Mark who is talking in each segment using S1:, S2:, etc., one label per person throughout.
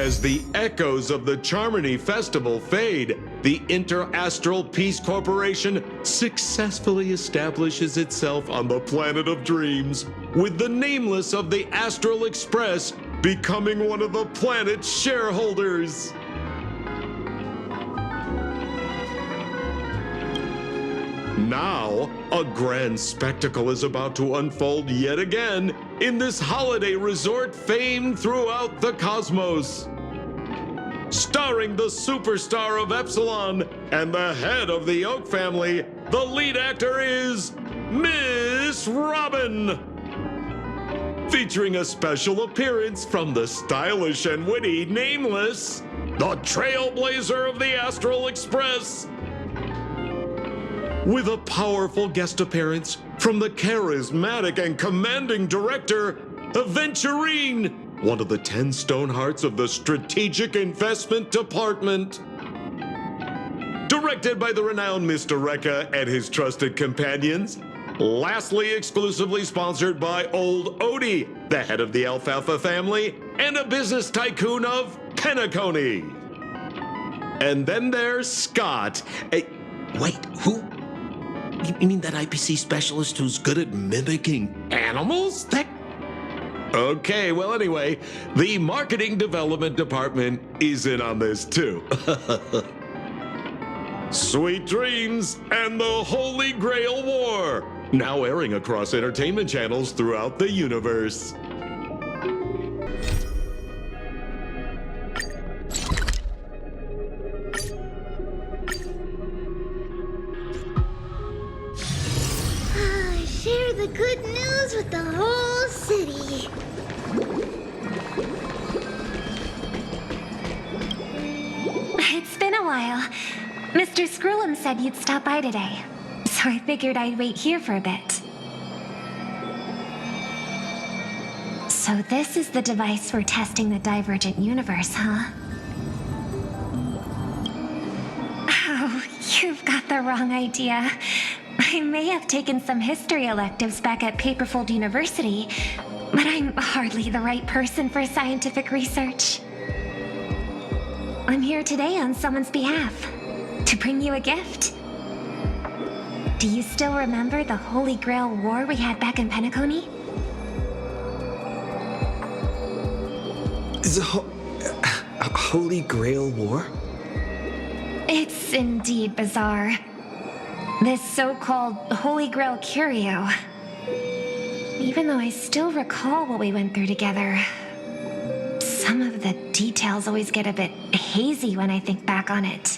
S1: As the echoes of the Charmony Festival fade, the Interastral Peace Corporation successfully establishes itself on the planet of dreams, with the Nameless of the Astral Express becoming one of the planet's shareholders. Now, a grand spectacle is about to unfold yet again in this holiday resort famed throughout the cosmos. Starring the superstar of Epsilon and the head of the Oak family, the lead actor is Miss Robin. Featuring a special appearance from the stylish and witty Nameless, the trailblazer of the Astral Express. With a powerful guest appearance from the charismatic and commanding director, Aventurine, one of the 10 Stonehearts of the Strategic Investment Department. Directed by the renowned Mr. Rekka and his trusted companions. Lastly, exclusively sponsored by Old Odie, the head of the Alfalfa family and a business tycoon of Penacony. And then there's Skott.
S2: Wait, who? You mean that IPC specialist who's good at mimicking animals?
S1: Okay, well anyway, the marketing development department is in on this too. Sweet Dreams and the Holy Grail War, now airing across entertainment channels throughout the universe.
S3: Share the good news with the whole city.
S4: It's been a while. Mr. Scrollum said you'd stop by today, so I figured I'd wait here for a bit. So this is the device for testing the divergent universe, huh? Oh, you've got the wrong idea. I may have taken some history electives back at Paperfold University, but I'm hardly the right person for scientific research. I'm here today on someone's behalf, to bring you a gift. Do you still remember the Holy Grail War we had back in Penacony?
S5: The Holy Grail War?
S4: It's indeed bizarre. This so-called Holy Grail curio. Even though I still recall what we went through together, some of the details always get a bit hazy when I think back on it.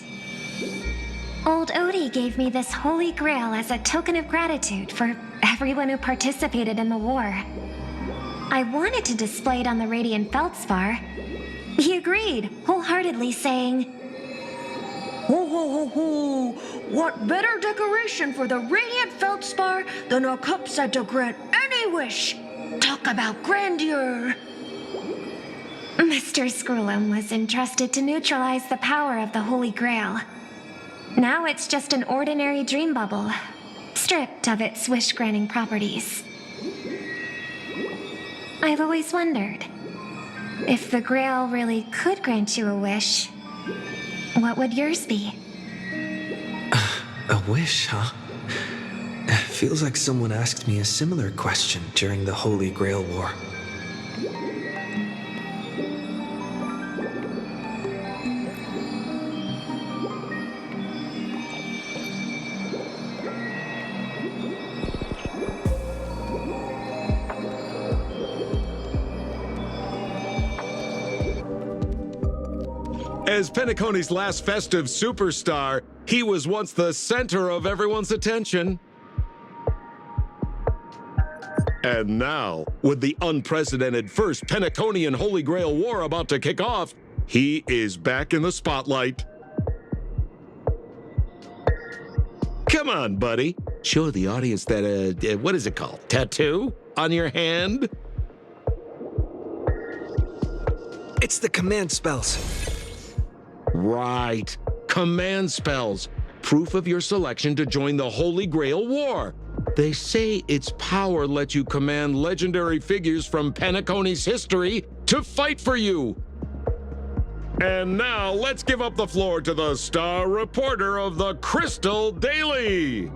S4: Old Odie gave me this Holy Grail as a token of gratitude for everyone who participated in the war. I wanted to display it on the Radiant Feldspar. He agreed, wholeheartedly saying,
S6: Ho ho ho ho! What better decoration for the Radiant Feldspar than a cup set to grant any wish? Talk about grandeur!
S4: Mr. Scrollum was entrusted to neutralize the power of the Holy Grail. Now it's just an ordinary dream bubble, stripped of its wish-granting properties. I've always wondered, if the Grail really could grant you a wish, what would yours be?
S5: A wish, huh? Feels like someone asked me a similar question during the Holy Grail War.
S1: As Penacony's last festive superstar, he was once the center of everyone's attention. And now, with the unprecedented first Penaconian Holy Grail War about to kick off, he is back in the spotlight. Come on, buddy. Show the audience that, what is it called? Tattoo on your hand?
S5: It's the command spells.
S1: Right. Command spells. Proof of your selection to join the Holy Grail War. They say its power lets you command legendary figures from Penacony's history to fight for you. And now let's give up the floor to the star reporter of the Crystal Daily.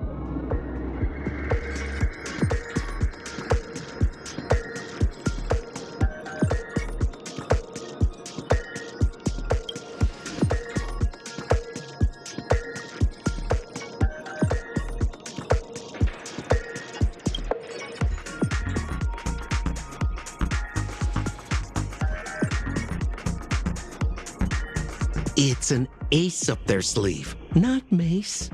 S2: It's an ace up their sleeve, not mace.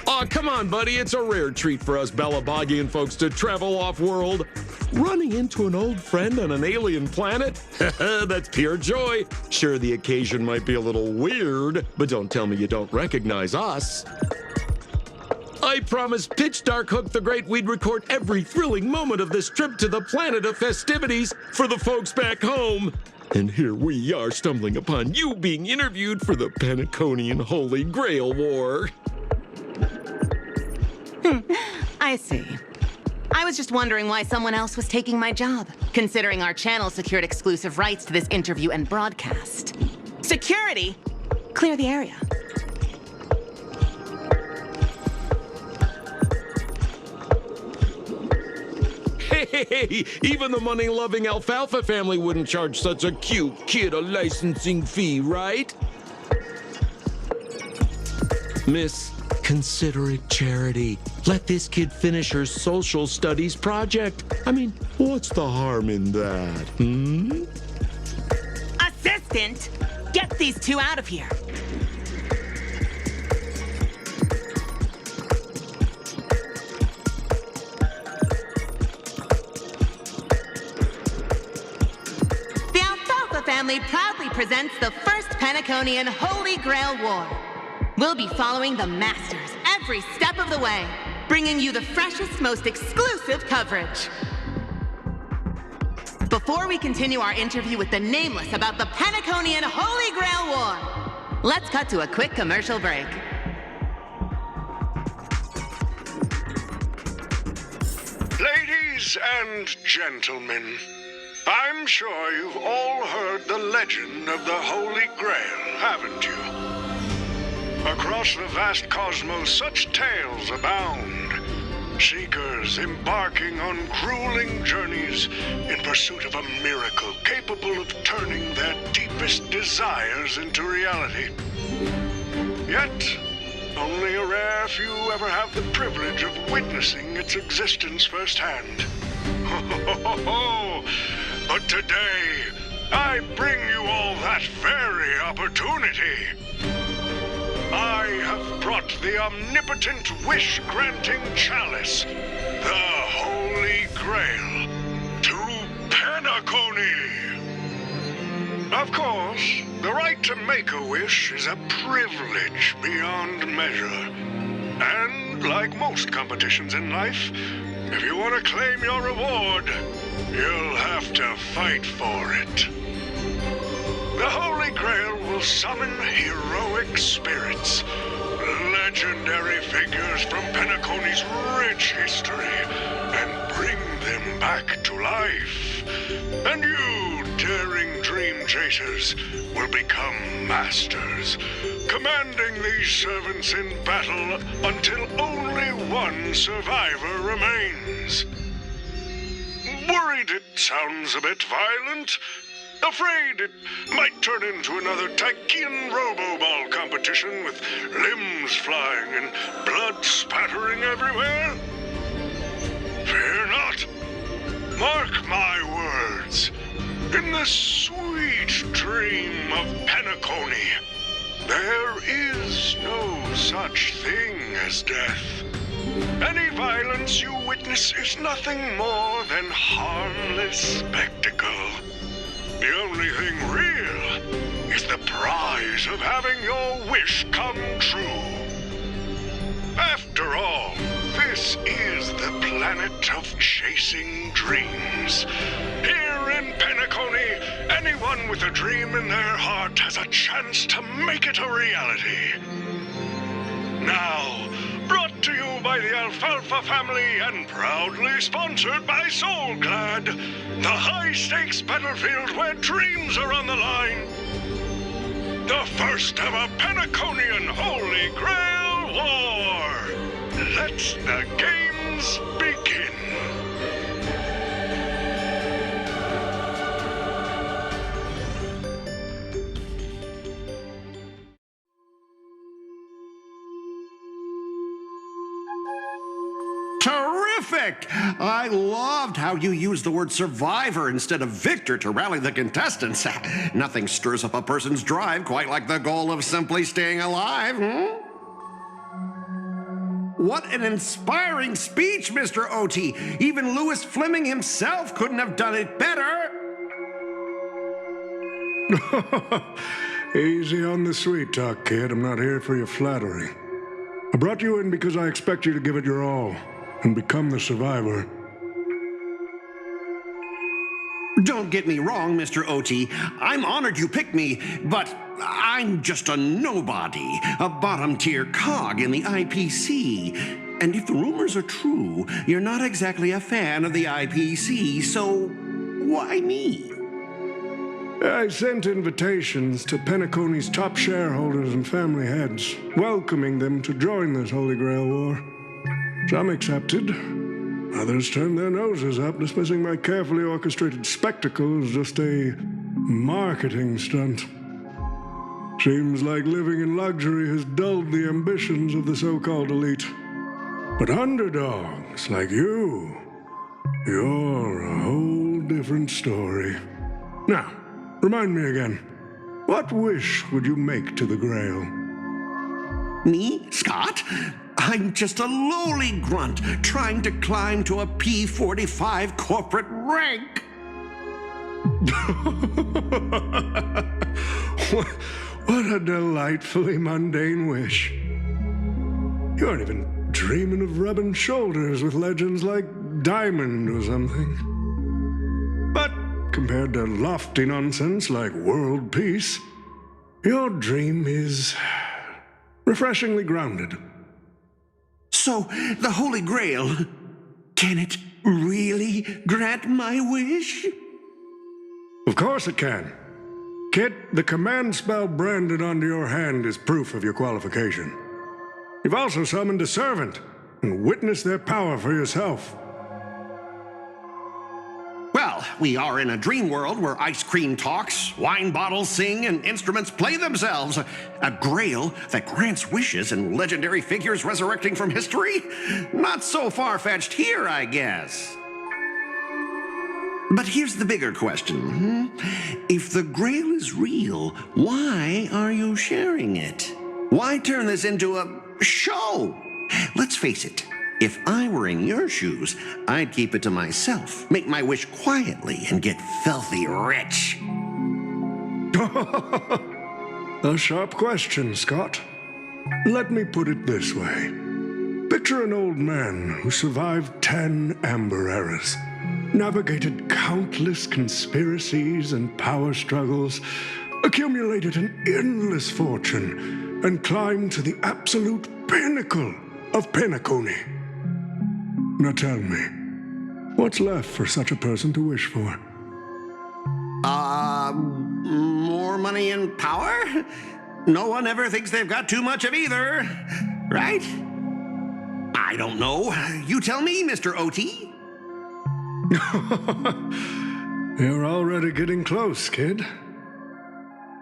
S1: Aw, come on, buddy. It's a rare treat for us Balabagian folks to travel off-world. Running into an old friend on an alien planet? That's pure joy. Sure, the occasion might be a little weird, but don't tell me you don't recognize us. I promised Pitch Dark Hook the Great we'd record every thrilling moment of this trip to the planet of festivities for the folks back home. And here we are stumbling upon you being interviewed for the Penacony and Holy Grail War.
S7: I see. I was just wondering why someone else was taking my job, considering our channel secured exclusive rights to this interview and broadcast. Security! Clear the area.
S1: Hey, even the money-loving Alfalfa family wouldn't charge such a cute kid a licensing fee, right?
S2: Miss, consider it charity. Let this kid finish her social studies project. I mean,
S1: What's the harm in that,
S7: Assistant! Get these two out of here! Family proudly presents the first Penacony and Holy Grail War. We'll be following the Masters every step of the way, bringing you the freshest, most exclusive coverage. Before we continue our interview with the Nameless about the Penacony and Holy Grail War, let's cut to a quick commercial break.
S8: Ladies and gentlemen, I'm sure you've all heard the legend of the Holy Grail, haven't you? Across the vast cosmos, such tales abound. Seekers embarking on grueling journeys in pursuit of a miracle capable of turning their deepest desires into reality. Yet, only a rare few ever have the privilege of witnessing its existence firsthand. But today, I bring you all that very opportunity. I have brought the omnipotent wish-granting chalice, the Holy Grail, to Penacony. Of course, the right to make a wish is a privilege beyond measure. And like most competitions in life, if you want to claim your reward, you'll have to fight for it. The Holy Grail will summon heroic spirits, legendary figures from Penacony's rich history, and bring them back to life. And you, daring dream chasers, will become masters, commanding these servants in battle until only one survivor remains. Worried it sounds a bit violent? Afraid it might turn into another Tychean Robo-Ball competition with limbs flying and blood spattering everywhere? Fear not. Mark my words. In the sweet dream of Penacony, there is no such thing as death. Any violence you witness is nothing more than harmless spectacle. The only thing real is the prize of having your wish come true. After all, this is the planet of chasing dreams. Here in Penacony, anyone with a dream in their heart has a chance to make it a reality. Now, alfalfa family and proudly sponsored by Soulglad, the high-stakes battlefield where dreams are on the line. The first ever Penaconian Holy Grail War. Let the games begin.
S9: Terrific! I loved how you used the word survivor instead of victor to rally the contestants. Nothing stirs up a person's drive quite like the goal of simply staying alive, What an inspiring speech, Mr. OT. Even Louis Fleming himself couldn't have done it better.
S10: Easy on the sweet talk, kid. I'm not here for your flattery. I brought you in because I expect you to give it your all and become the survivor.
S9: Don't get me wrong, Mr. OT. I'm honored you picked me, but I'm just a nobody, a bottom-tier cog in the IPC. And if the rumors are true, you're not exactly a fan of the IPC, so why me?
S10: I sent invitations to Penacony's top shareholders and family heads, welcoming them to join this Holy Grail War. Some accepted. Others turned their noses up, dismissing my carefully orchestrated spectacle as just a marketing stunt. Seems like living in luxury has dulled the ambitions of the so-called elite. But underdogs like you're a whole different story. Now, remind me again, what wish would you make to the Grail?
S9: Me, Skott? I'm just a lowly grunt trying to climb to a P45 corporate rank.
S10: What a delightfully mundane wish. You aren't even dreaming of rubbing shoulders with legends like Diamond or something. But compared to lofty nonsense like world peace, your dream is refreshingly grounded.
S9: So, the Holy Grail, can it really grant my wish?
S10: Of course it can. Kid, the command spell branded onto your hand is proof of your qualification. You've also summoned a servant and witnessed their power for yourself.
S9: Well, we are in a dream world where ice cream talks, wine bottles sing, and instruments play themselves. A grail that grants wishes and legendary figures resurrecting from history? Not so far-fetched here, I guess. But here's the bigger question. If the grail is real, why are you sharing it? Why turn this into a show? Let's face it. If I were in your shoes, I'd keep it to myself, make my wish quietly, and get filthy rich.
S10: A sharp question, Skott. Let me put it this way. Picture an old man who survived 10 Amber Eras, navigated countless conspiracies and power struggles, accumulated an endless fortune, and climbed to the absolute pinnacle of Penacony. Now tell me, what's left for such a person to wish for?
S9: More money and power? No one ever thinks they've got too much of either, right? I don't know. You tell me, Mr. OT.
S10: You're already getting close, kid.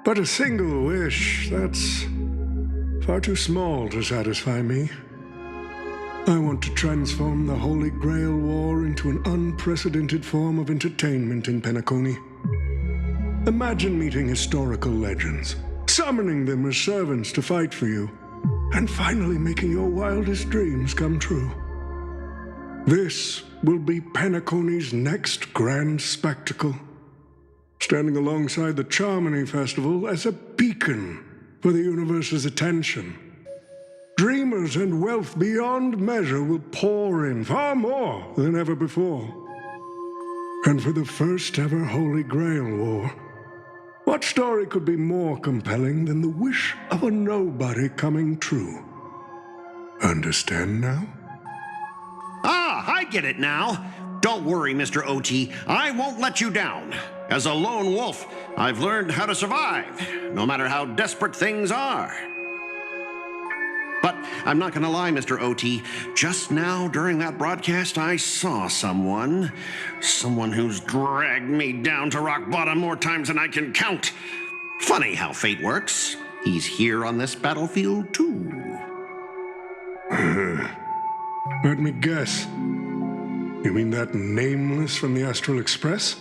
S10: But a single wish, that's far too small to satisfy me. I want to transform the Holy Grail War into an unprecedented form of entertainment in Penacony. Imagine meeting historical legends, summoning them as servants to fight for you, and finally making your wildest dreams come true. This will be Penacony's next grand spectacle, standing alongside the XiaoMi Festival as a beacon for the universe's attention. Dreamers and wealth beyond measure will pour in, far more than ever before. And for the first ever Holy Grail War, what story could be more compelling than the wish of a nobody coming true? Understand now?
S9: get it now. Don't worry, Mr. OT. I won't let you down. As a lone wolf, I've learned how to survive, no matter how desperate things are. But I'm not gonna lie, Mr. OT. Just now, during that broadcast, I saw someone who's dragged me down to rock bottom more times than I can count. Funny how fate works. He's here on this battlefield, too.
S10: Let me guess. You mean that Nameless from the Astral Express?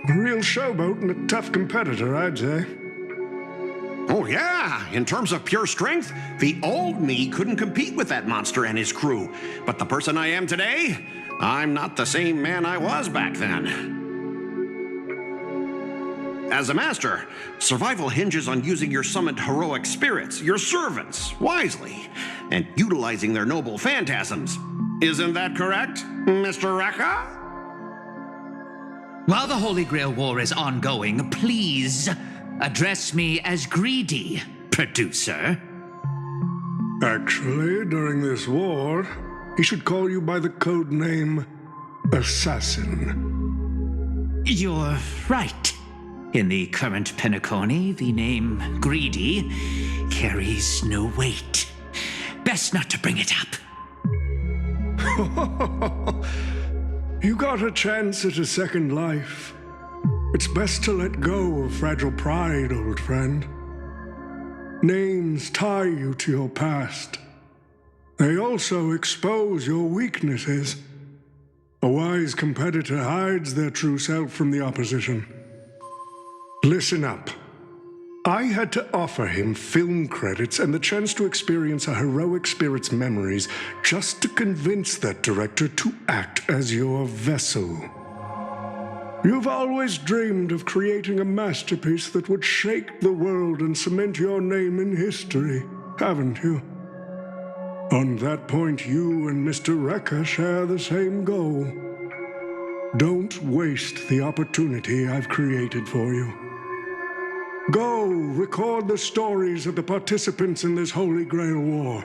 S10: A real showboat and a tough competitor, I'd say.
S9: Oh, yeah. In terms of pure strength, the old me couldn't compete with that monster and his crew. But the person I am today, I'm not the same man I was back then. As a master, survival hinges on using your summoned heroic spirits, your servants, wisely, and utilizing their noble phantasms. Isn't that correct, Mr. Rekka?
S11: While the Holy Grail War is ongoing, please address me as Greedy, producer.
S10: Actually, during this war, he should call you by the code name Assassin.
S11: You're right. In the current Penacony, the name Greedy carries no weight. Best not to bring it up.
S10: You got a chance at a second life. It's best to let go of fragile pride, old friend. Names tie you to your past. They also expose your weaknesses. A wise competitor hides their true self from the opposition. Listen up. I had to offer him film credits and the chance to experience a heroic spirit's memories just to convince that director to act as your vessel. You've always dreamed of creating a masterpiece that would shake the world and cement your name in history, haven't you? On that point, you and Mr. Rekka share the same goal. Don't waste the opportunity I've created for you. Go record the stories of the participants in this Holy Grail War,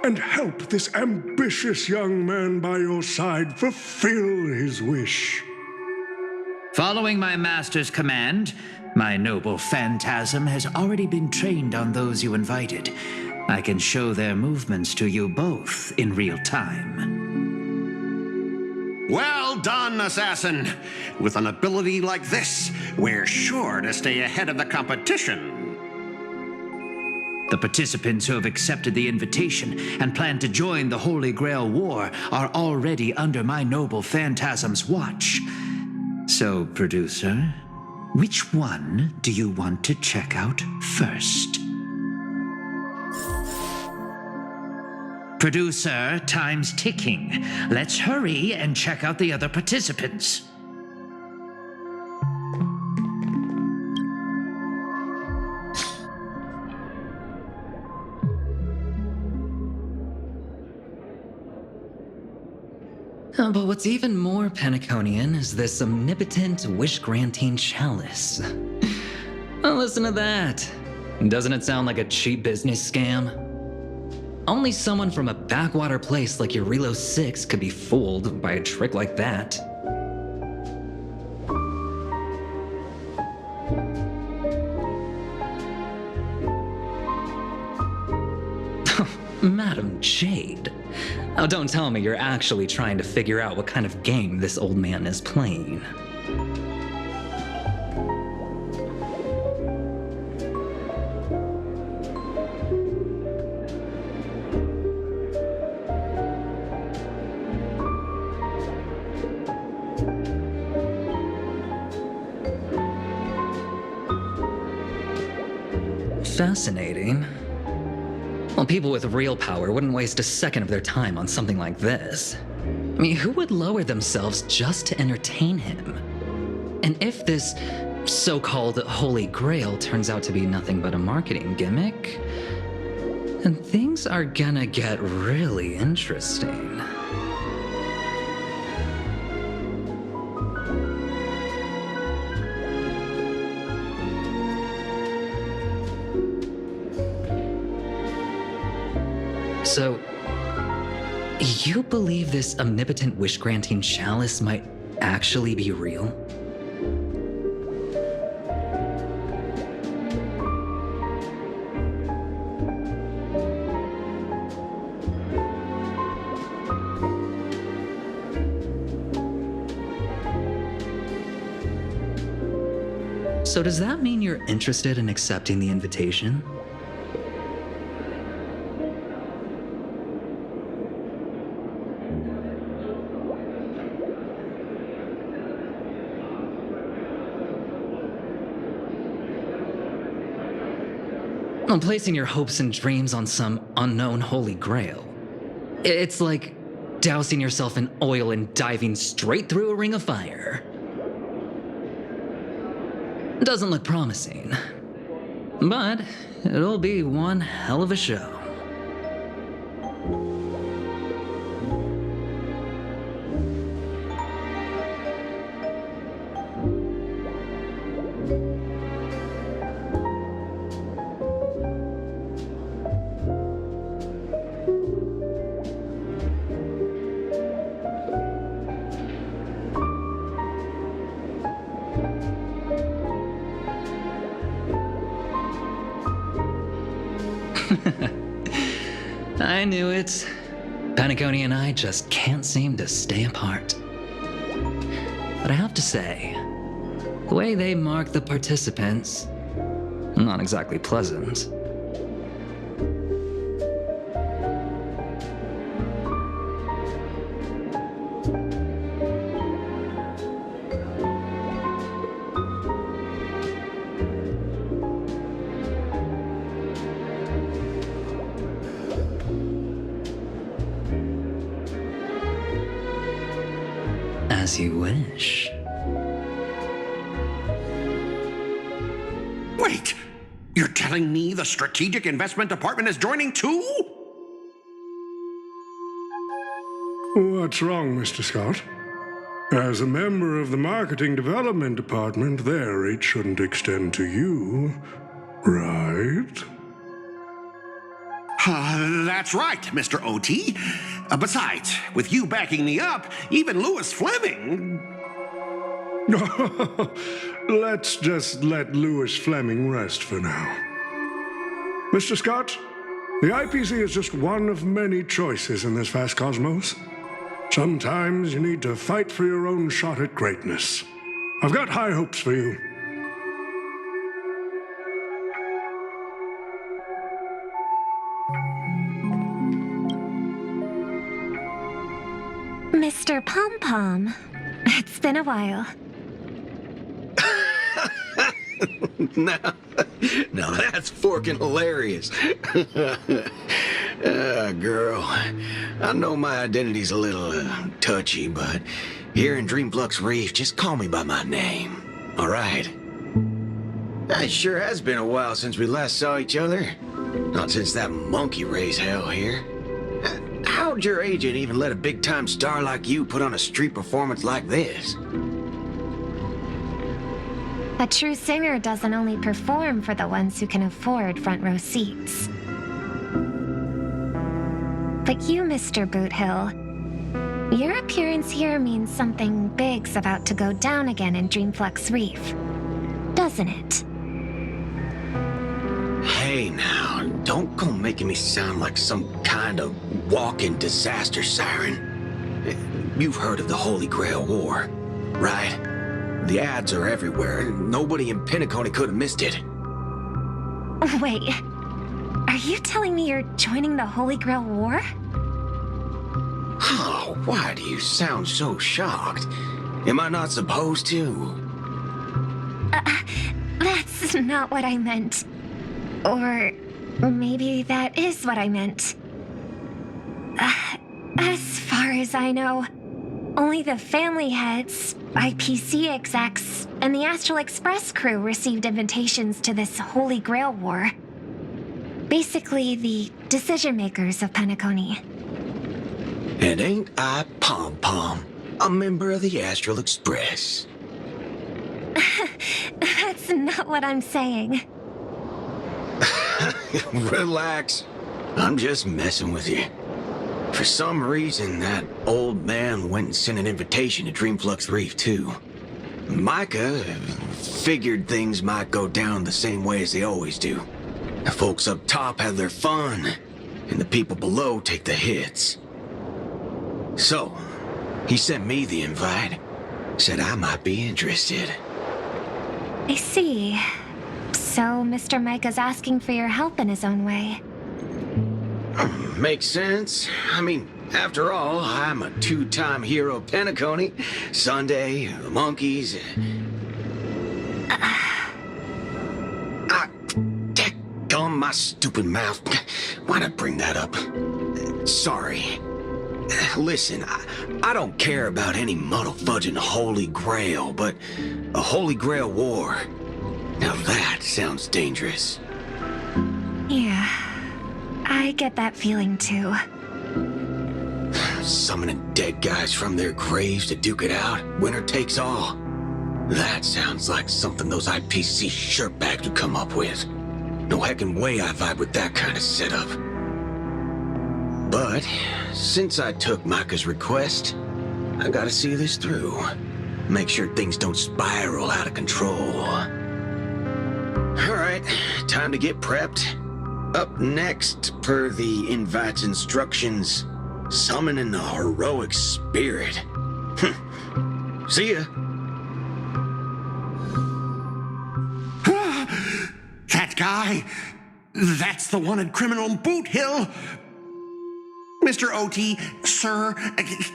S10: and help this ambitious young man by your side fulfill his wish.
S11: Following my master's command, my noble phantasm has already been trained on those you invited. I can show their movements to you both in real time.
S9: Well done, Assassin. With an ability like this, we're sure to stay ahead of the competition.
S11: The participants who have accepted the invitation and plan to join the Holy Grail War are already under my noble phantasm's watch. So, producer, which one do you want to check out first? Producer, time's ticking. Let's hurry and check out the other participants.
S12: But what's even more Penaconian is this omnipotent wish-granting chalice. Listen to that. Doesn't it sound like a cheap business scam? Only someone from a backwater place like Eurilo 6 could be fooled by a trick like that. Madam Jade. Oh, don't tell me you're actually trying to figure out what kind of game this old man is playing. Fascinating. Well, people with real power wouldn't waste a second of their time on something like this. I mean, who would lower themselves just to entertain him? And if this so-called Holy Grail turns out to be nothing but a marketing gimmick, then things are gonna get really interesting. So, You believe this omnipotent wish-granting chalice might actually be real? So does that mean you're interested in accepting the invitation? Well, placing your hopes and dreams on some unknown holy grail. It's like dousing yourself in oil and diving straight through a ring of fire. Doesn't look promising, but it'll be one hell of a show. I knew it. Penacony and I just can't seem to stay apart. But I have to say, the way they mark the participants, not exactly pleasant. As you wish.
S9: Wait! You're telling me the Strategic Investment Department is joining too?
S10: What's wrong, Mr. Skott? As a member of the Marketing Development Department, their reach shouldn't extend to you, right?
S9: That's right, Mr. OT. Besides, with you backing me up, even Louis Fleming...
S10: Let's just let Louis Fleming rest for now. Mr. Skott, the IPC is just one of many choices in this vast cosmos. Sometimes you need to fight for your own shot at greatness. I've got high hopes for you.
S4: Mr. Pom-Pom, it's been a while.
S13: Now that's forking hilarious. Girl, I know my identity's a little touchy, but here in Dreamflux Reef, just call me by my name, all right? It sure has been a while since we last saw each other. Not since that monkey raised hell here. How'd your agent even let a big-time star like you put on a street performance like this?
S4: A true singer doesn't only perform for the ones who can afford front-row seats. But you, Mr. Boothill, your appearance here means something big's about to go down again in Dreamflux Reef, doesn't it?
S13: Hey now, don't go making me sound like some kind of walking disaster siren. You've heard of the Holy Grail War, right? The ads are everywhere. Nobody in Penacony could have missed it.
S4: Wait, are you telling me you're joining the Holy Grail War?
S13: Oh, why do you sound so shocked? Am I not supposed to?
S4: That's not what I meant. Or maybe that is what I meant. As far as I know, only the family heads, IPC execs, and the Astral Express crew received invitations to this Holy Grail War. Basically, the decision makers of Penacony.
S13: And ain't I Pom-Pom, a member of the Astral Express?
S4: That's not what I'm saying.
S13: Relax. I'm just messing with you. For some reason, that old man went and sent an invitation to Dreamflux Reef, too. Micah figured things might go down the same way as they always do. The folks up top have their fun, and the people below take the hits. So, he sent me the invite, said I might be interested.
S4: I see. So Mr. Micah's asking for your help in his own way.
S13: Makes sense. I mean, after all, I'm a two-time hero of Penacony, Sunday, the monkeys. Daggone my stupid mouth. Why'd I bring that up? Sorry. Listen, I don't care about any muddle-fudging Holy Grail, but a Holy Grail War. Now that sounds dangerous.
S4: Yeah, I get that feeling too.
S13: Summoning dead guys from their graves to duke it out, winner takes all. That sounds like something those IPC shirtbags would come up with. No heckin' way I vibe with that kind of setup. But since I took Micah's request, I gotta see this through. Make sure things don't spiral out of control. Alright, time to get prepped. Up next, per the invite's instructions, summoning the heroic spirit. See ya.
S9: That guy, that's the wanted criminal in Boothill. Mr. OT, sir,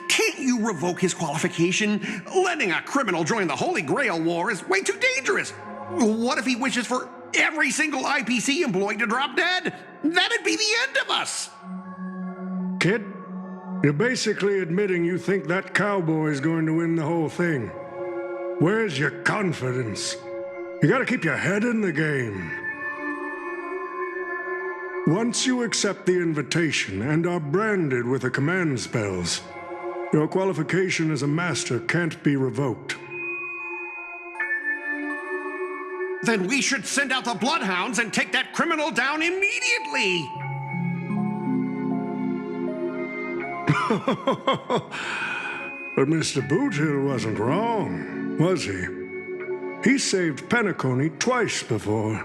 S9: can't you revoke his qualification? Letting a criminal join the Holy Grail War is way too dangerous. What if he wishes for every single IPC employee to drop dead? That'd be the end of us.
S10: Kid, you're basically admitting you think that cowboy is going to win the whole thing. Where's your confidence? You gotta keep your head in the game. Once you accept the invitation and are branded with the command spells, your qualification as a master can't be revoked.
S9: Then we should send out the bloodhounds and take that criminal down immediately.
S10: But Mr. Boothill wasn't wrong, was he? He saved Penacony twice before.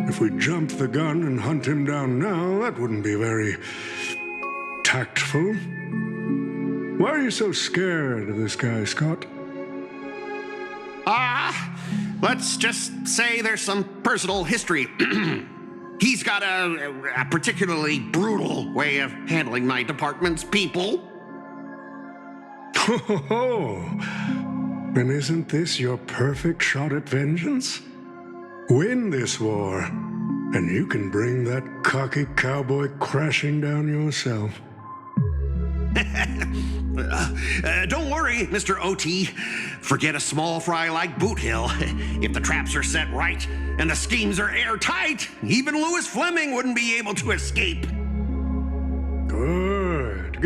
S10: If we jump the gun and hunt him down now, that wouldn't be very tactful. Why are you so scared of this guy, Skott?
S9: Let's just say there's some personal history. He's got a particularly brutal way of handling my department's people.
S10: Oh, then isn't this your perfect shot at vengeance? Win this war, and you can bring that cocky cowboy crashing down yourself.
S9: Don't worry, Mr. OT. Forget a small fry like Boothill. If the traps are set right and the schemes are airtight, even Louis Fleming wouldn't be able to escape.
S10: Good.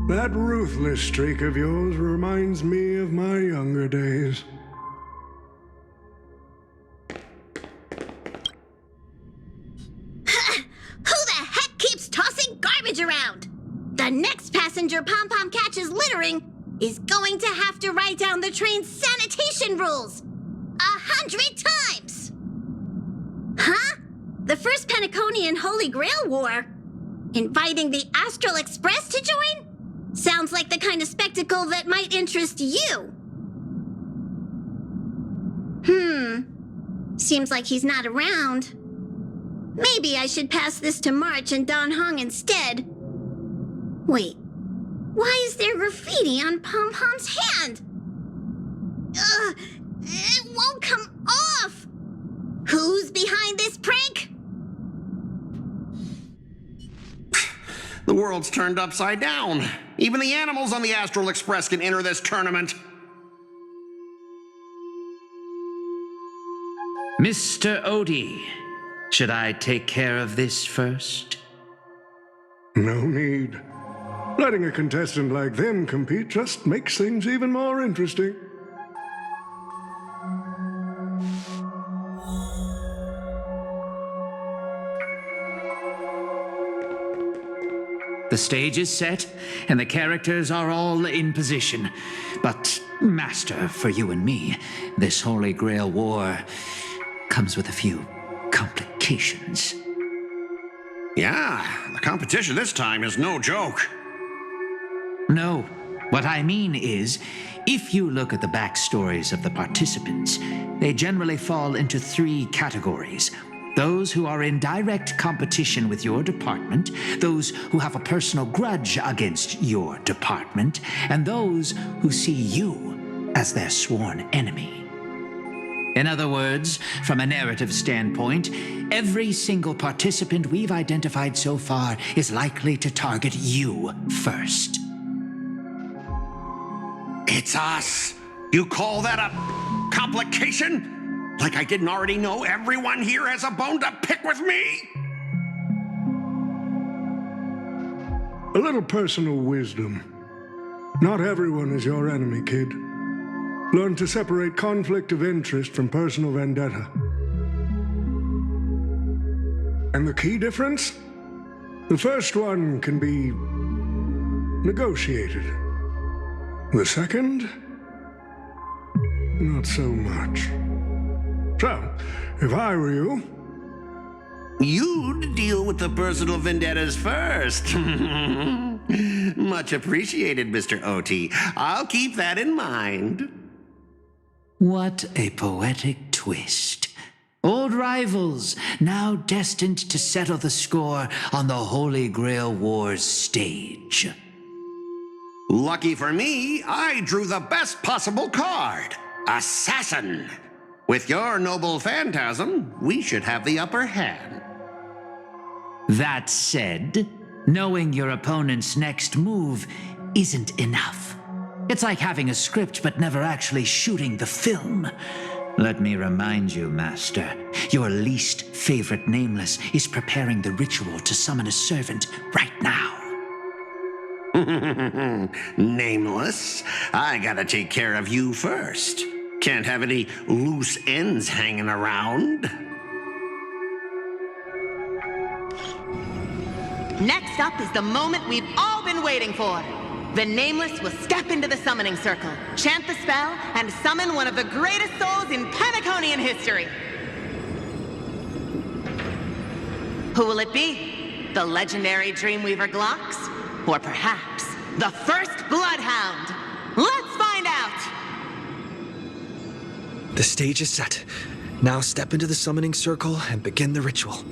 S10: That ruthless streak of yours reminds me of my younger days.
S3: Who the heck keeps tossing garbage around? The next passenger Pom-Pom catches littering is going to have to write down the train's sanitation rules 100 times! Huh? The first Penacony and Holy Grail War? Inviting the Astral Express to join? Sounds like the kind of spectacle that might interest you. Seems like he's not around. Maybe I should pass this to March and Don Hong instead. Wait, why is there graffiti on Pom-Pom's hand? It won't come off! Who's behind this prank?
S9: The world's turned upside down. Even the animals on the Astral Express can enter this tournament.
S11: Mr. Odie, should I take care of this first?
S10: No need. Letting a contestant like them compete just makes things even more interesting.
S11: The stage is set, and the characters are all in position. But, Master, for you and me, this Holy Grail War comes with a few complications.
S9: Yeah, the competition this time is no joke.
S11: No, what I mean is, if you look at the backstories of the participants, they generally fall into 3 categories. Those who are in direct competition with your department, those who have a personal grudge against your department, and those who see you as their sworn enemy. In other words, from a narrative standpoint, every single participant we've identified so far is likely to target you first.
S9: It's us. You call that a complication? Like I didn't already know everyone here has a bone to pick with me?
S10: A little personal wisdom. Not everyone is your enemy, kid. Learn to separate conflict of interest from personal vendetta. And the key difference? The first one can be negotiated. The second? Not so much. So, if I were you...
S9: You'd deal with the personal vendettas first. Much appreciated, Mr. OT. I'll keep that in mind.
S11: What a poetic twist. Old rivals, now destined to settle the score on the Holy Grail War's stage.
S9: Lucky for me, I drew the best possible card. Assassin. With your noble phantasm, we should have the upper hand.
S11: That said, knowing your opponent's next move isn't enough. It's like having a script but never actually shooting the film. Let me remind you, Master, your least favorite Nameless is preparing the ritual to summon a servant right now.
S9: Nameless, I gotta take care of you first. Can't have any loose ends hanging around.
S7: Next up is the moment we've all been waiting for. The Nameless will step into the summoning circle, chant the spell, and summon one of the greatest souls in Penacony history. Who will it be? The legendary Dreamweaver Glocks? Or perhaps the first Bloodhound? Let's find out!
S5: The stage is set. Now step into the summoning circle and begin the ritual.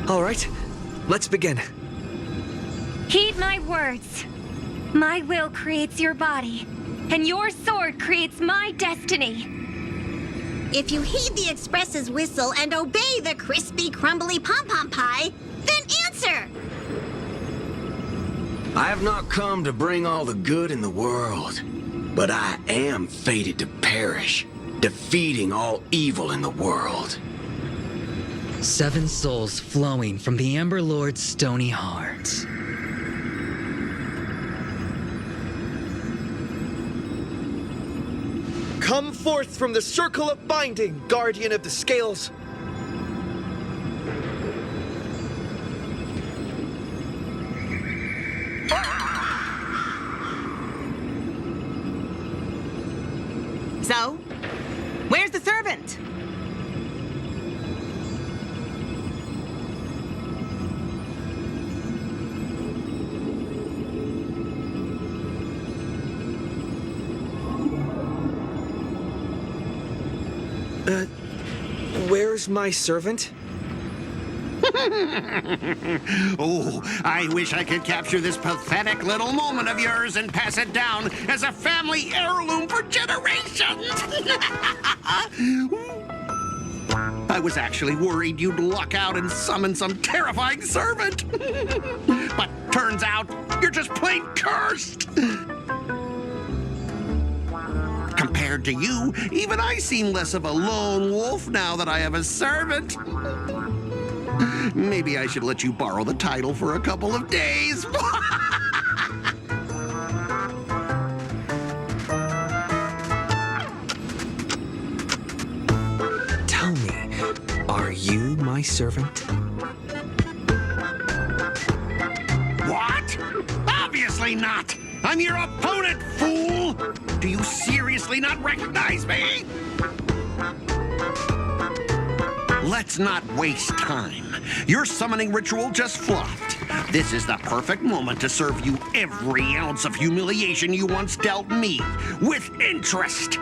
S5: All right, let's begin.
S4: Heed my words. My will creates your body, and your sword creates my destiny.
S3: If you heed the Express's whistle and obey the crispy, crumbly pom-pom pie, then answer!
S13: I have not come to bring all the good in the world, but I am fated to perish, defeating all evil in the world.
S12: 7 souls flowing from the Ember Lord's stony heart.
S14: Come forth from the circle of binding, guardian of the scales.
S7: So, where's the servant?
S5: Where's my servant?
S9: Oh, I wish I could capture this pathetic little moment of yours and pass it down as a family heirloom for generations. I was actually worried you'd luck out and summon some terrifying servant. But turns out you're just plain cursed. Compared to you, even I seem less of a lone wolf now that I have a servant. Maybe I should let you borrow the title for a couple of days.
S5: my servant?
S9: What? Obviously not! I'm your opponent, fool! Do you seriously not recognize me? Let's not waste time. Your summoning ritual just flopped. This is the perfect moment to serve you every ounce of humiliation you once dealt me, with interest.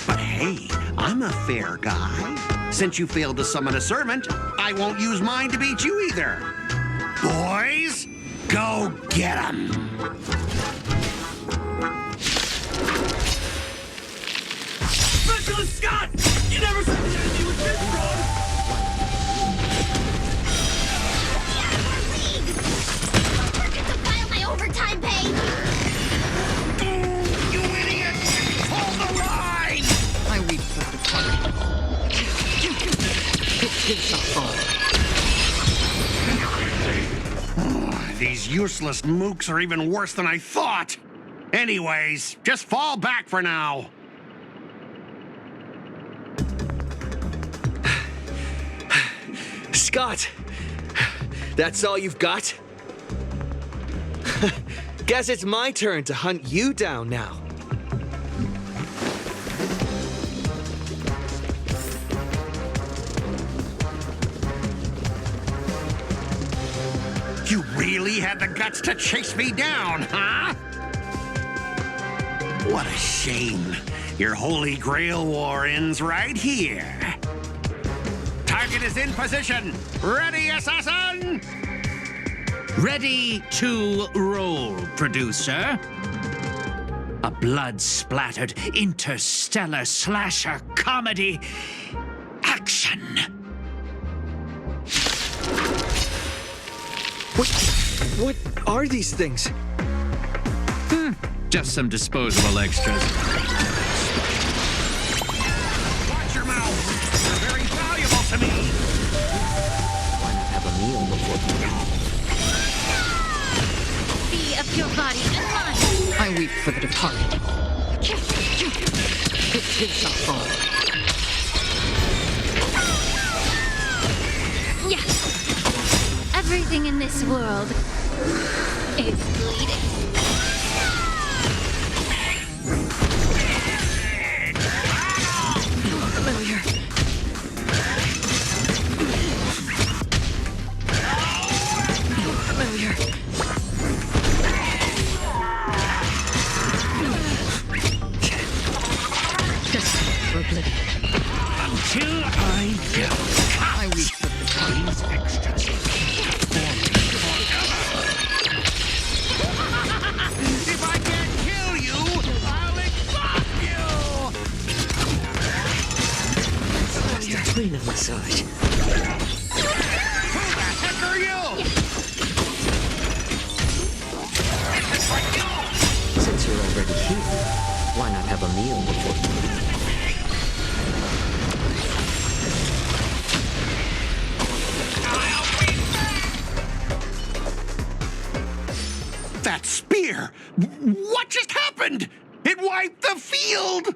S9: But hey, I'm a fair guy. Since you failed to summon a servant, I won't use mine to beat you either. Boys, go get 'em!
S2: Specialist Skott! You never said the enemy was this wrong!
S3: Forget to file my overtime pay!
S9: You idiot! Hold the line!
S12: I weep for the target.
S9: These useless mooks are even worse than I thought. Anyways, just fall back for now.
S14: Skott! That's all you've got? Guess it's my turn to hunt you down now.
S9: You really had the guts to chase me down, huh? What a shame. Your Holy Grail War ends right here. Target is in position. Ready, assassin?
S11: Ready to roll, producer. A blood-splattered interstellar slasher comedy. Action!
S14: What are these things?
S11: Just some disposable extras.
S9: Watch your mouth. You're very valuable to me.
S12: Why not have a meal before
S3: Be of your body and mind!
S12: I weep for the departed. It takes a fall.
S3: Yeah. Everything in this world is bleeding.
S6: Familiar. Familiar.
S11: Until I go.
S12: I weep for the departed.
S11: These extras for me forever.
S9: If I can't kill you, I'll exhaust you!
S12: Just a cleanup massage.
S9: Who the heck are you?
S12: Since you're already here, why not have a meal before you leave?
S9: That spear! What just happened? It wiped the field!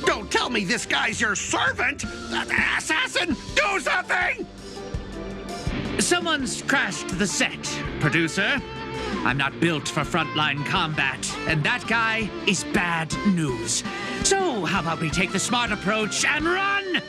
S9: Don't tell me this guy's your servant! Assassin, do something!
S11: Someone's crashed the set, producer. I'm not built for frontline combat, and that guy is bad news. So, how about we take the smart approach and run?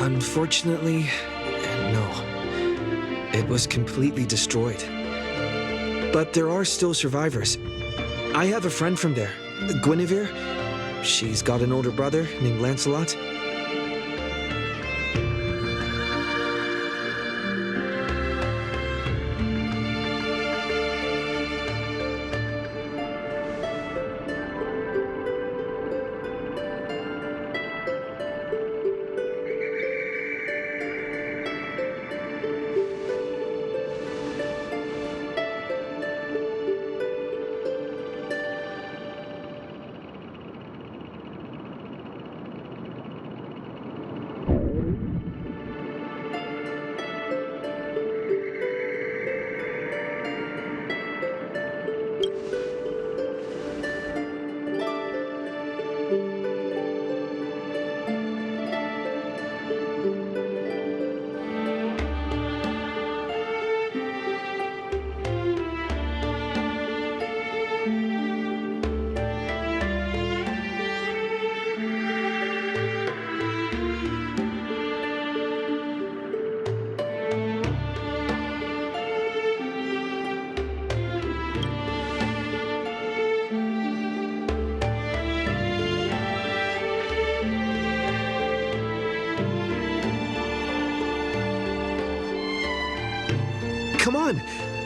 S5: Unfortunately, no. It was completely destroyed. But there are still survivors. I have a friend from there, Guinevere. She's got an older brother named Lancelot. Come on,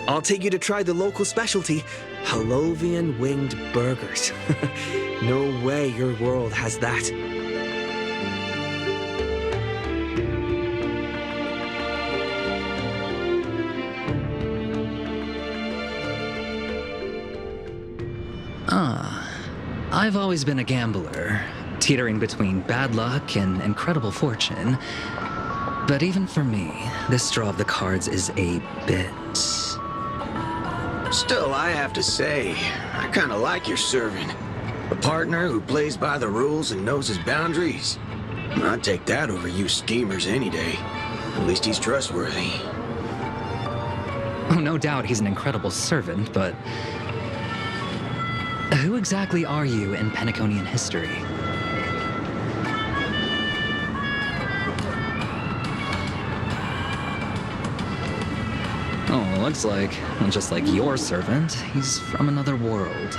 S5: I'll take you to try the local specialty, Halovian winged burgers. No way your world has that.
S12: I've always been a gambler, teetering between bad luck and incredible fortune. But even for me, this draw of the cards is a bit...
S13: Still, I have to say, I kind of like your servant. A partner who plays by the rules and knows his boundaries. I'd take that over you schemers any day. At least he's trustworthy.
S12: Oh, no doubt he's an incredible servant, but... who exactly are you in Penaconian history? Oh, looks like, just like your servant, he's from another world.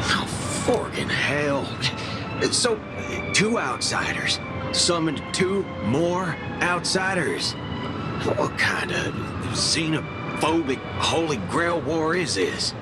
S13: Oh, forkin' hell. So, 2 outsiders summoned 2 more outsiders. What kind of xenophobic Holy Grail War is this?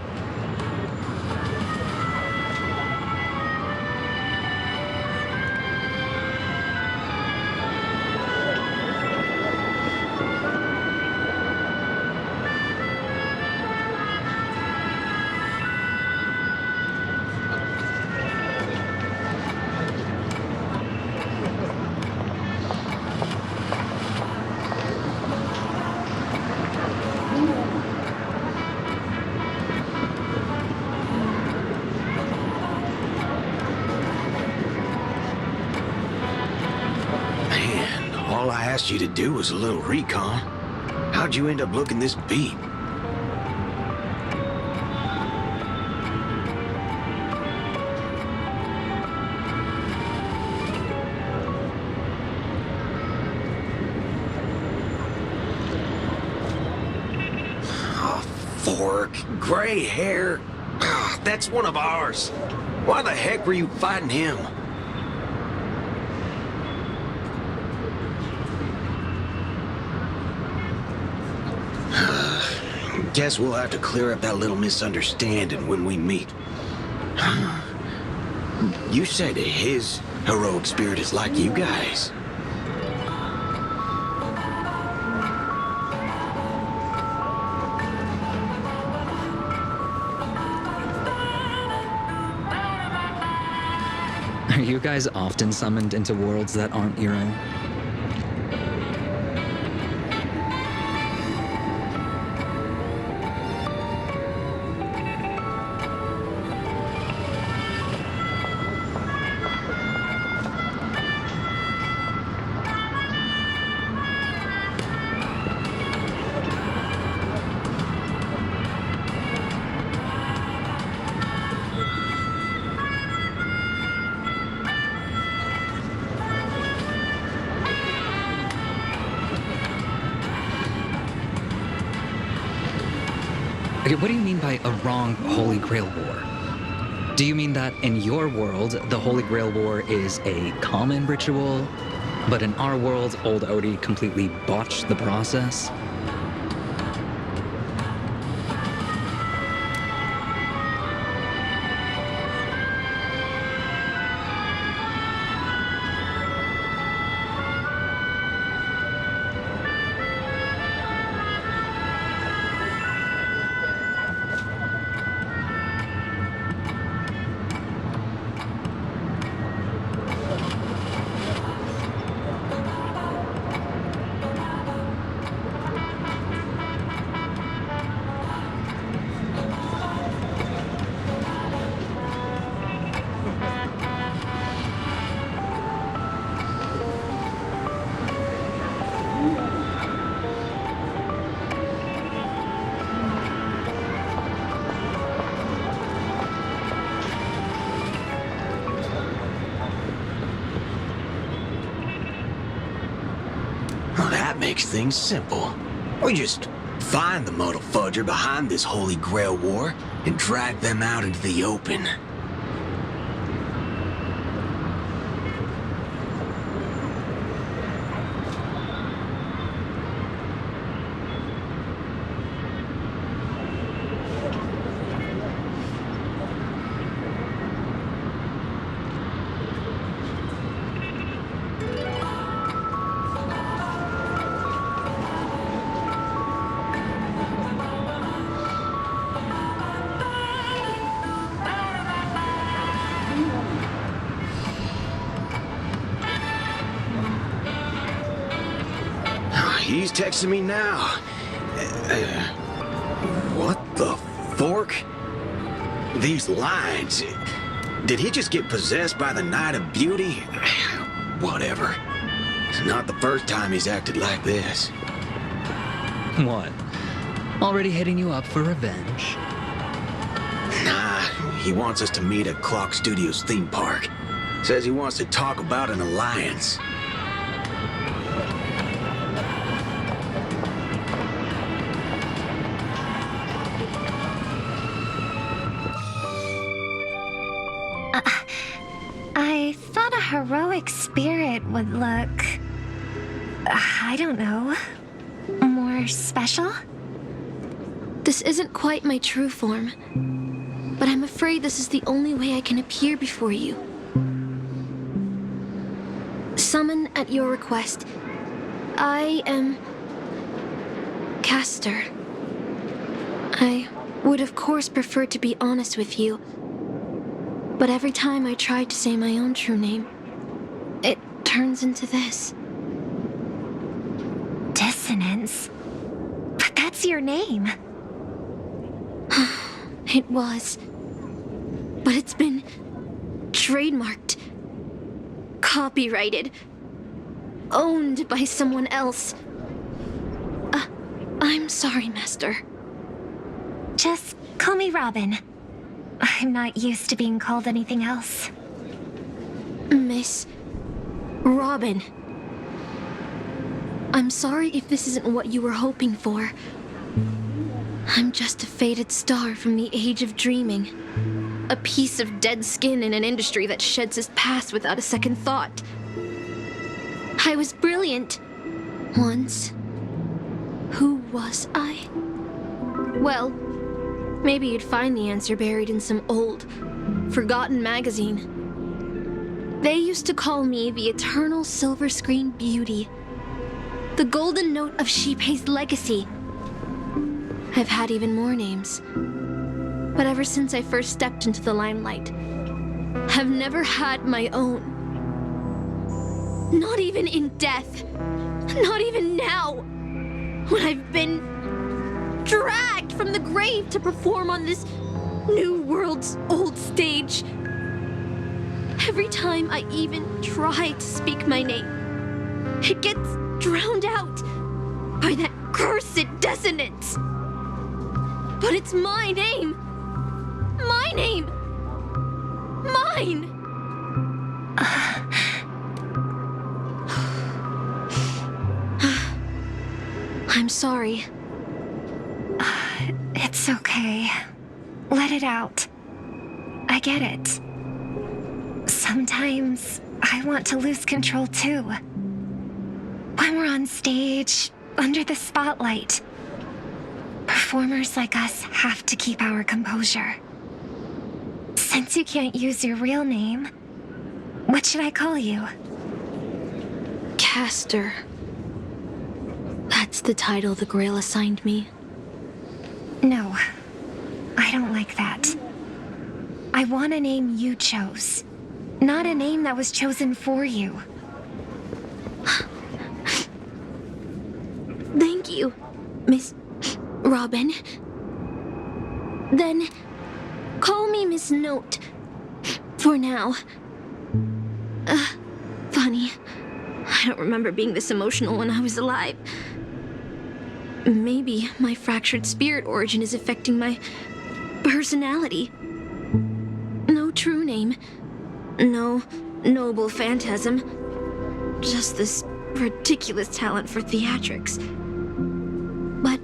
S13: All I asked you to do was a little recon. How'd you end up looking this beat? Oh, fork. Gray hair. That's one of ours. Why the heck were you fighting him? Guess we'll have to clear up that little misunderstanding when we meet. You said his heroic spirit is like you guys.
S12: Are you guys often summoned into worlds that aren't your own? Okay, what do you mean by a wrong Holy Grail War? Do you mean that in your world, the Holy Grail War is a common ritual, but in our world, old Odie completely botched the process?
S13: Makes things simple. We just find the modal fudger behind this Holy Grail War and drag them out into the open. He's texting me now. What the fork? These lines. Did he just get possessed by the Night of Beauty? Whatever. It's not the first time he's acted like this.
S12: What? Already hitting you up for revenge?
S13: Nah, he wants us to meet at Clock Studios theme park. Says he wants to talk about an alliance.
S4: I thought a heroic spirit would look... I don't know... more special?
S15: This isn't quite my true form, but I'm afraid this is the only way I can appear before you. Summon at your request. I am... Castor. I would of course prefer to be honest with you, but every time I try to say my own true name, it turns into this.
S4: Dissonance? But that's your name.
S15: It was. But it's been trademarked, copyrighted, owned by someone else. I'm sorry, Master.
S4: Just call me Robin. I'm not used to being called anything else.
S15: Miss Robin. I'm sorry if this isn't what you were hoping for. I'm just a faded star from the age of dreaming. A piece of dead skin in an industry that sheds its past without a second thought. I was brilliant. Once. Who was I? Well, maybe you'd find the answer buried in some old, forgotten magazine. They used to call me the Eternal Silver Screen Beauty. The Golden Note of Shipei's legacy. I've had even more names. But ever since I first stepped into the limelight, I've never had my own. Not even in death. Not even now. When I've been dragged from the grave to perform on this new world's old stage. Every time I even try to speak my name, it gets drowned out by that cursed dissonance. But it's my name. My name. Mine. I'm sorry.
S4: It's okay. Let it out. I get it. Sometimes I want to lose control too. When we're on stage, under the spotlight, performers like us have to keep our composure. Since you can't use your real name, what should I call you?
S15: Caster. That's the title the Grail assigned me.
S4: No, I don't like that. I want a name you chose, not a name that was chosen for you.
S15: Thank you, Miss Robin. Then, call me Miss Note. For now. Funny. I don't remember being this emotional when I was alive. Maybe my fractured spirit origin is affecting my personality. No true name. No noble phantasm. Just this ridiculous talent for theatrics. But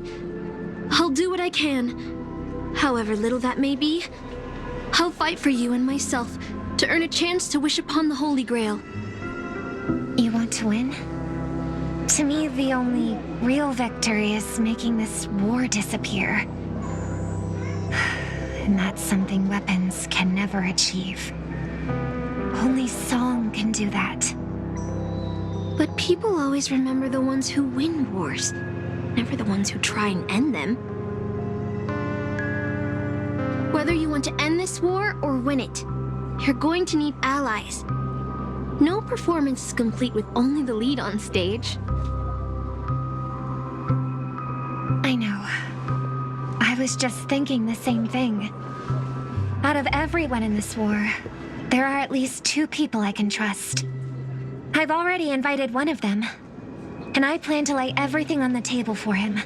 S15: I'll do what I can. However little that may be, I'll fight for you and myself to earn a chance to wish upon the Holy Grail.
S4: You want to win? To me, the only real victory is making this war disappear. And that's something weapons can never achieve. Only song can do that.
S15: But people always remember the ones who win wars, never the ones who try and end them. Whether you want to end this war or win it, you're going to need allies. No performance is complete with only the lead on stage.
S4: I know. I was just thinking the same thing. Out of everyone in this war, there are at least 2 people I can trust. I've already invited one of them, and I plan to lay everything on the table for him.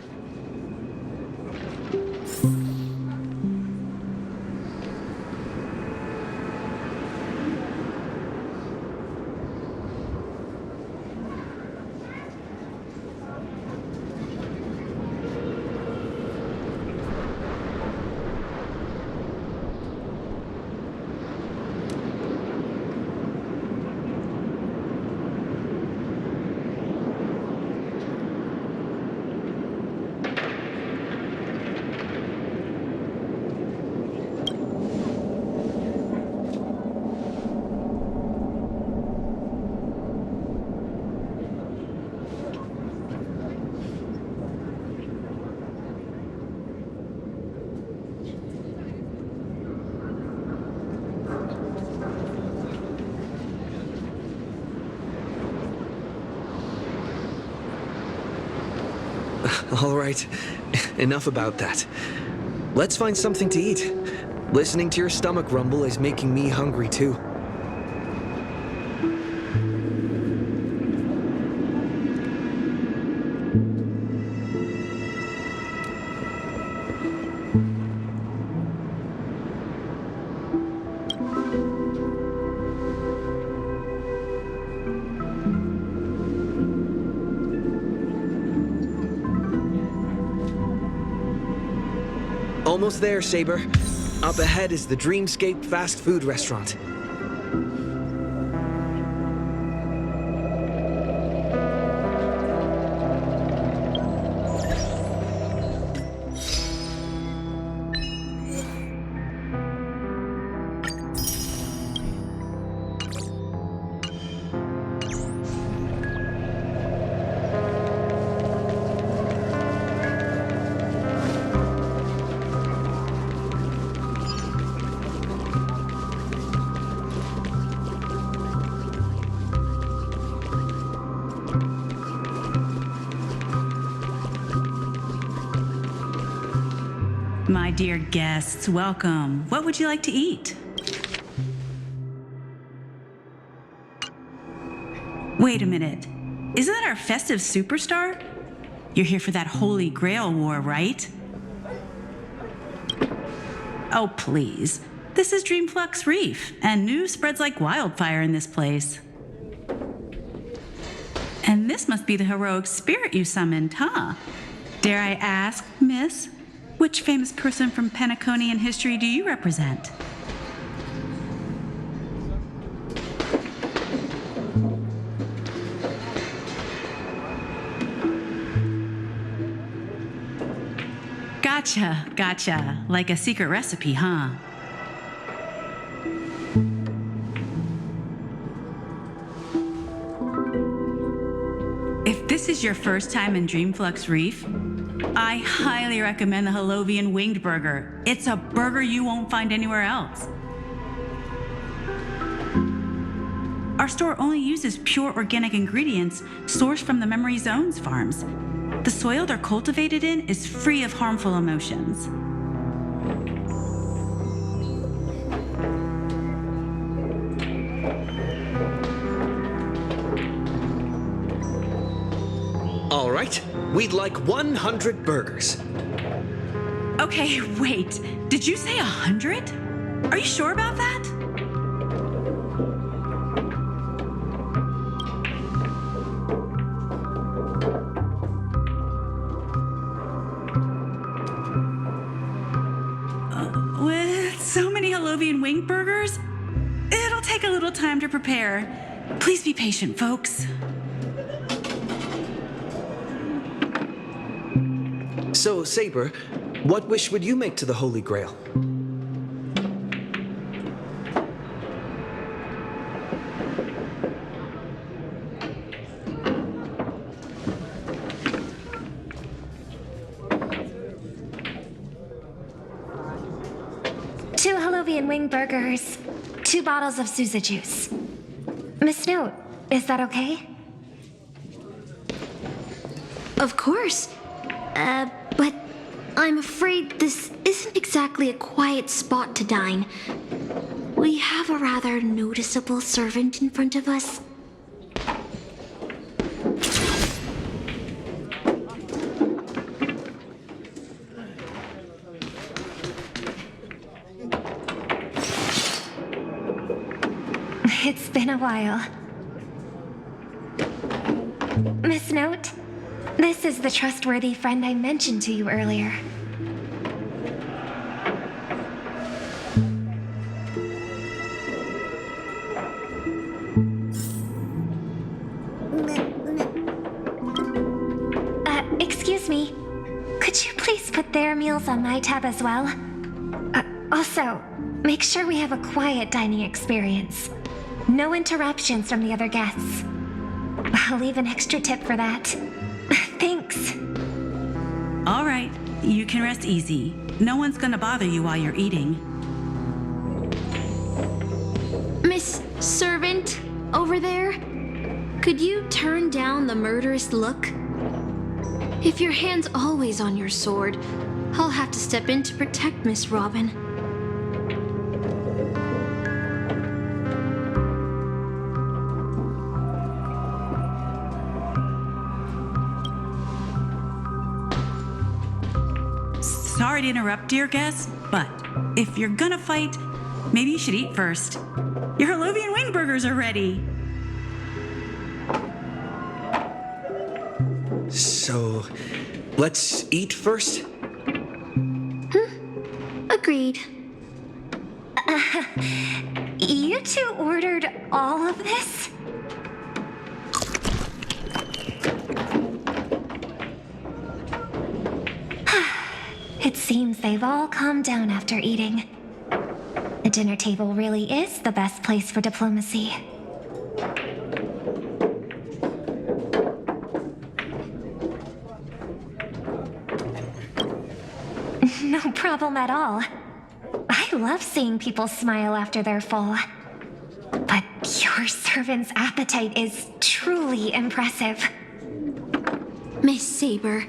S5: All right, enough about that. Let's find something to eat. Listening to your stomach rumble is making me hungry too. Almost there, Saber. Up ahead is the Dreamscape fast food restaurant.
S16: My dear guests, welcome. What would you like to eat? Wait a minute. Isn't that our festive superstar? You're here for that Holy Grail War, right? Oh, please. This is Dreamflux Reef, and news spreads like wildfire in this place. And this must be the heroic spirit you summoned, huh? Dare I ask, miss? Which famous person from Penacony in history do you represent? Gotcha. Like a secret recipe, huh? If this is your first time in Dreamflux Reef, I highly recommend the Holovian Winged Burger. It's a burger you won't find anywhere else. Our store only uses pure organic ingredients sourced from the Memory Zones farms. The soil they're cultivated in is free of harmful emotions.
S5: All right, we'd like 100 burgers.
S16: Okay, wait. Did you say 100? Are you sure about that? With so many Holovian wing burgers, it'll take a little time to prepare. Please be patient, folks.
S5: So, Saber, what wish would you make to the Holy Grail?
S4: Two Holovian wing burgers, 2 bottles of Suza juice. Miss Note, is that okay?
S15: Of course. But I'm afraid this isn't exactly a quiet spot to dine. We have a rather noticeable servant in front of us.
S4: It's been a while. Miss Note, this is the trustworthy friend I mentioned to you earlier. Excuse me. Could you please put their meals on my tab as well? Also, make sure we have a quiet dining experience. No interruptions from the other guests. I'll leave an extra tip for that. Thanks.
S16: All right, you can rest easy. No one's gonna bother you while you're eating.
S15: Miss Servant, over there? Could you turn down the murderous look? If your hand's always on your sword, I'll have to step in to protect Miss Robin.
S16: Sorry to interrupt, dear guest, but if you're gonna fight, maybe you should eat first. Your Holovian wing burgers are ready.
S5: So, let's eat first?
S15: Agreed.
S4: You two ordered all of this? It seems they've all calmed down after eating. The dinner table really is the best place for diplomacy. No problem at all. I love seeing people smile after they're full. But your servant's appetite is truly impressive.
S15: Miss Saber,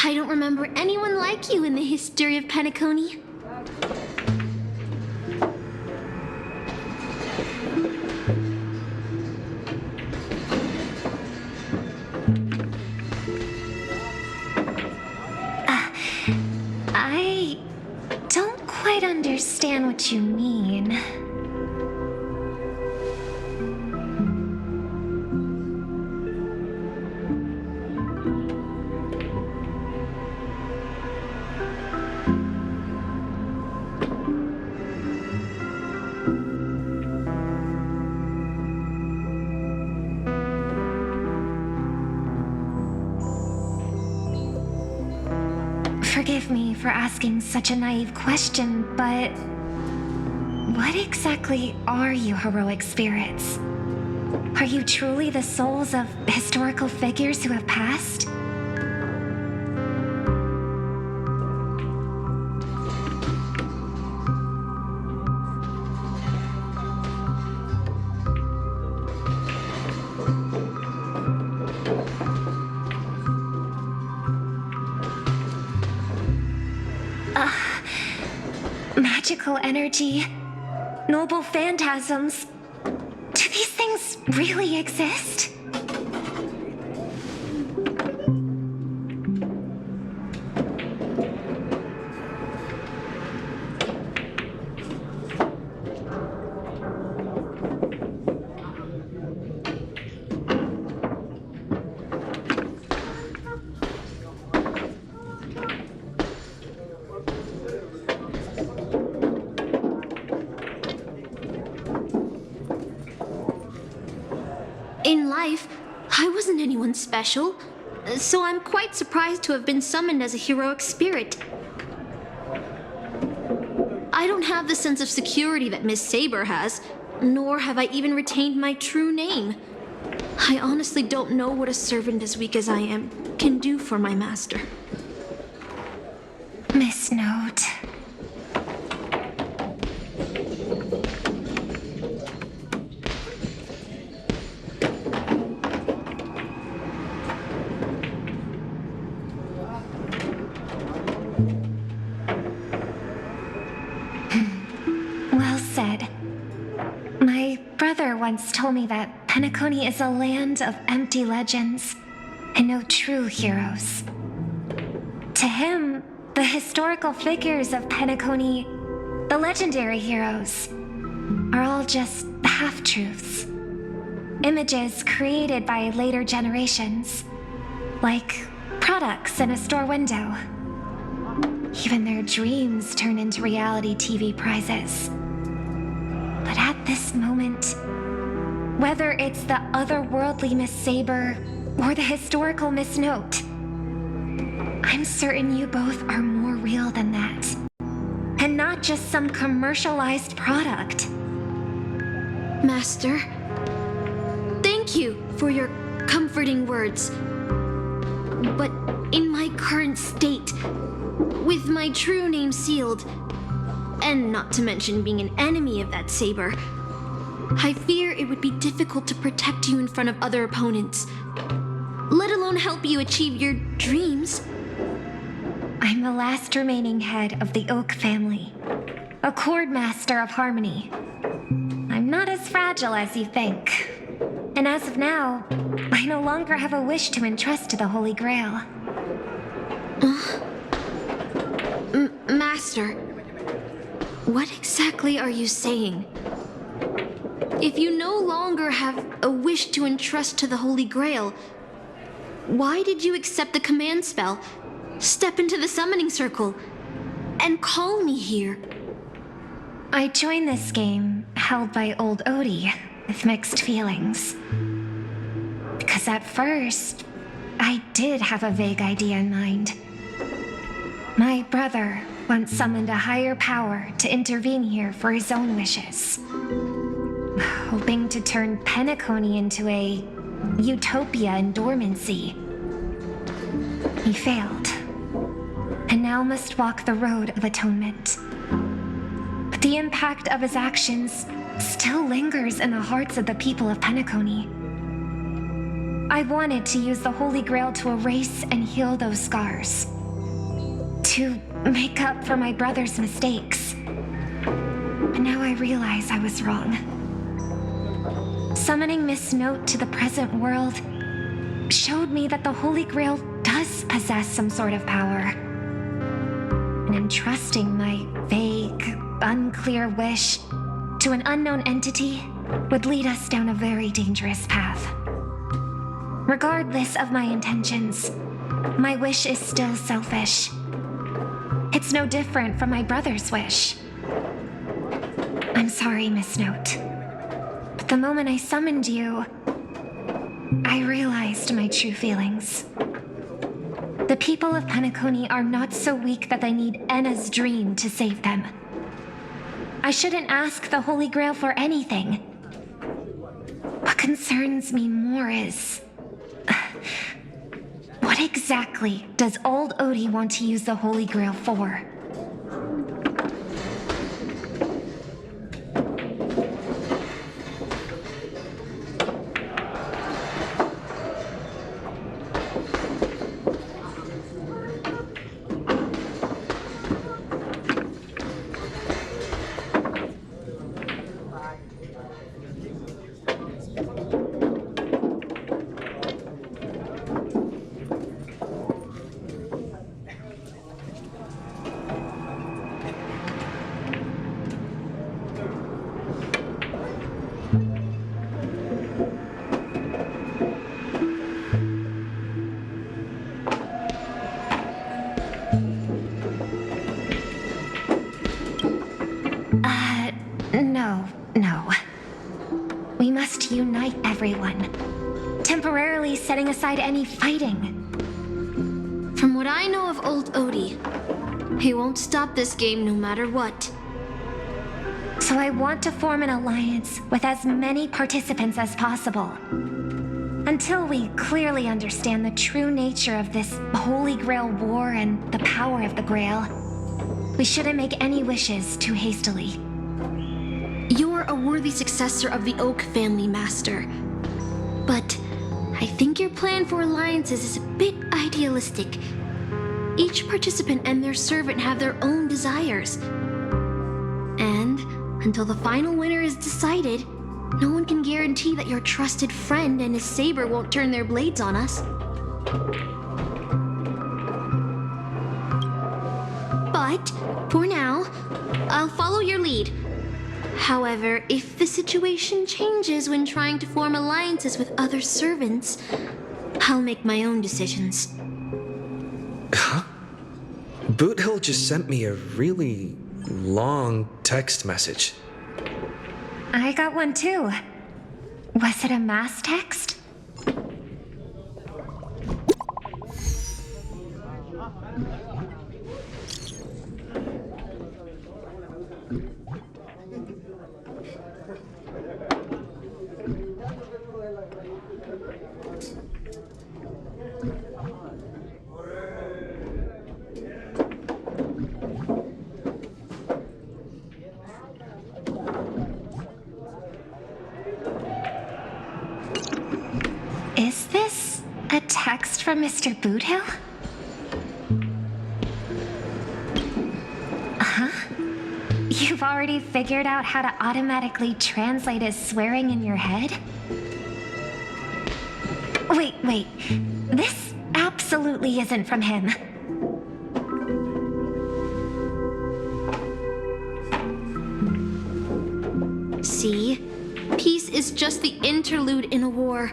S15: I don't remember anyone like you in the history of Penacony.
S4: I don't quite understand what you mean. forgive me for asking such a naive question, but what exactly are you heroic spirits? Are you truly the souls of historical figures who have passed? Magical energy, noble phantasms. Do these things really exist?
S15: In life, I wasn't anyone special, so I'm quite surprised to have been summoned as a heroic spirit. I don't have the sense of security that Miss Saber has, nor have I even retained my true name. I honestly don't know what a servant as weak as I am can do for my master.
S4: Miss Note. Well said. My brother once told me that Penacony is a land of empty legends and no true heroes. To him, the historical figures of Penacony, the legendary heroes, are all just half-truths. Images created by later generations, like products in a store window. Even their dreams turn into reality TV prizes. But at this moment, whether it's the otherworldly Miss Saber or the historical Miss Note, I'm certain you both are more real than that. And not just some commercialized product.
S15: Master, thank you for your comforting words. But in my current state, with my true name sealed, and not to mention being an enemy of that Saber, I fear it would be difficult to protect you in front of other opponents, let alone help you achieve your dreams.
S4: I'm the last remaining head of the Oak family, a chord master of harmony. I'm not as fragile as you think. And as of now, I no longer have a wish to entrust to the Holy Grail.
S15: Master, what exactly are you saying? If you no longer have a wish to entrust to the Holy Grail, why did you accept the command spell, step into the summoning circle, and call me here?
S4: I joined this game, held by old Odie, with mixed feelings. Because at first, I did have a vague idea in mind. My brother once summoned a higher power to intervene here for his own wishes, hoping to turn Penacony into a utopia in dormancy. He failed, and now must walk the road of atonement. But the impact of his actions still lingers in the hearts of the people of Penacony. I wanted to use the Holy Grail to erase and heal those scars, to make up for my brother's mistakes. But now I realize I was wrong. Summoning Miss Note to the present world showed me that the Holy Grail does possess some sort of power. And entrusting my vague, unclear wish to an unknown entity would lead us down a very dangerous path. Regardless of my intentions, my wish is still selfish. It's no different from my brother's wish. I'm sorry, Miss Note. But the moment I summoned you, I realized my true feelings. The people of Penacony are not so weak that they need Enna's dream to save them. I shouldn't ask the Holy Grail for anything. What concerns me more is... what exactly does old Odie want to use the Holy Grail for? No. We must unite everyone, temporarily setting aside any fighting.
S15: From what I know of old Odie, he won't stop this game no matter what.
S4: So I want to form an alliance with as many participants as possible. Until we clearly understand the true nature of this Holy Grail War and the power of the Grail, we shouldn't make any wishes too hastily.
S15: You're a worthy successor of the Oak family, Master. But I think your plan for alliances is a bit idealistic. Each participant and their servant have their own desires. And until the final winner is decided, no one can guarantee that your trusted friend and his saber won't turn their blades on us. But for now, I'll follow your lead. However, if the situation changes when trying to form alliances with other servants, I'll make my own decisions.
S5: Huh? Boothill just sent me a really long text message.
S4: I got one too. Was it a mass text? Is this a text from Mr. Boothill? Huh? You've already figured out how to automatically translate his swearing in your head? Wait. This absolutely isn't from him.
S15: See? Peace is just the interlude in a war.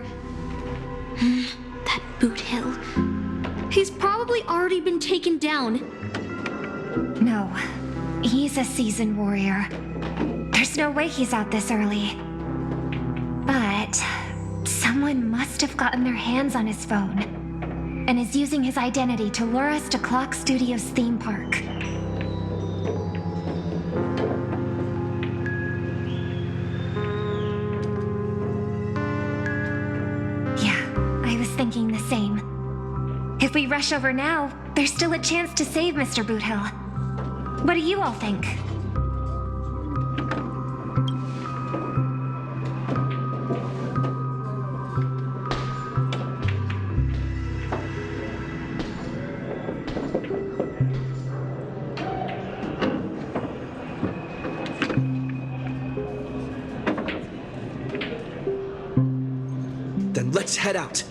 S15: That Boothill. He's probably already been taken down.
S4: No, he's a seasoned warrior. There's no way he's out this early. But someone must have gotten their hands on his phone and is using his identity to lure us to Clock Studios theme park. Thinking the same. If we rush over now, there's still a chance to save Mr. Boothill. What do you all think?
S5: Then let's head out.